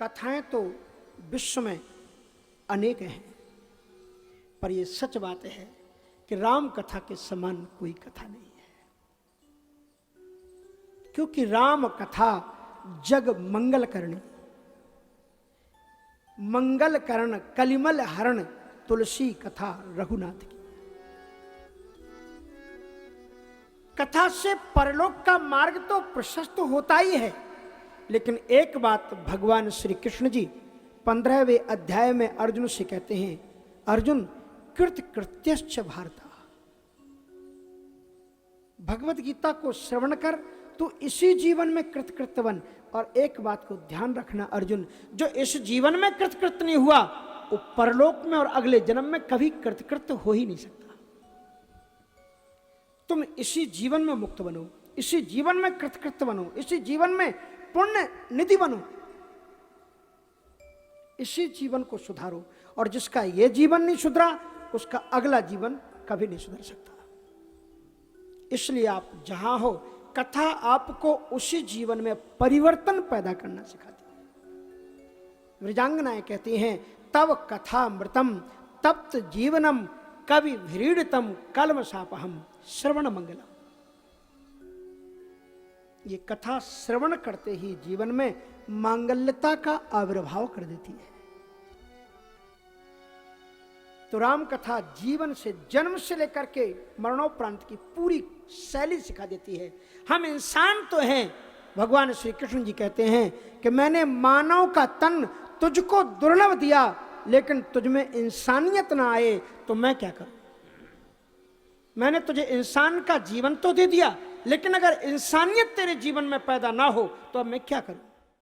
कथाएं तो विश्व में अनेक हैं, पर यह सच बात है कि राम कथा के समान कोई कथा नहीं है, क्योंकि राम कथा जग मंगल करणी, मंगल करण कलिमल हरण तुलसी कथा रघुनाथ की। कथा से परलोक का मार्ग तो प्रशस्त होता ही है, लेकिन एक बात भगवान श्री कृष्ण जी 15वें अध्याय में अर्जुन से कहते हैं, अर्जुन कृत कृत्यश्च भारता, भगवत गीता को श्रवण कर तू इसी जीवन में कृतकृत्य बन। और एक बात को ध्यान रखना अर्जुन, जो इस जीवन में कृतकृत्य नहीं हुआ वो परलोक में और अगले जन्म में कभी कृतकृत्य हो ही नहीं सकता। तुम इसी जीवन में मुक्त बनो, इसी जीवन में कृतकृत्य बनो, इसी जीवन में पुण्य निधि बनो, इसी जीवन को सुधारो। और जिसका यह जीवन नहीं सुधरा उसका अगला जीवन कभी नहीं सुधर सकता। इसलिए आप जहां हो, कथा आपको उसी जीवन में परिवर्तन पैदा करना सिखाती है। वृजांगनाएं कहती हैं, तव कथा मृतम तप्त जीवनम कवि व्रीड़ितम कलमशापहम श्रवण मंगलम। ये कथा श्रवण करते ही जीवन में मांगल्यता का आविर्भाव कर देती है। तो राम कथा जीवन से, जन्म से लेकर के मरणोपरांत की पूरी शैली सिखा देती है। हम इंसान तो हैं, भगवान श्री कृष्ण जी कहते हैं कि मैंने मानव का तन तुझको दुर्लभ दिया, लेकिन तुझ में इंसानियत ना आए तो मैं क्या करूं। मैंने तुझे इंसान का जीवन तो दे दिया, लेकिन अगर इंसानियत तेरे जीवन में पैदा ना हो तो अब मैं क्या करूं।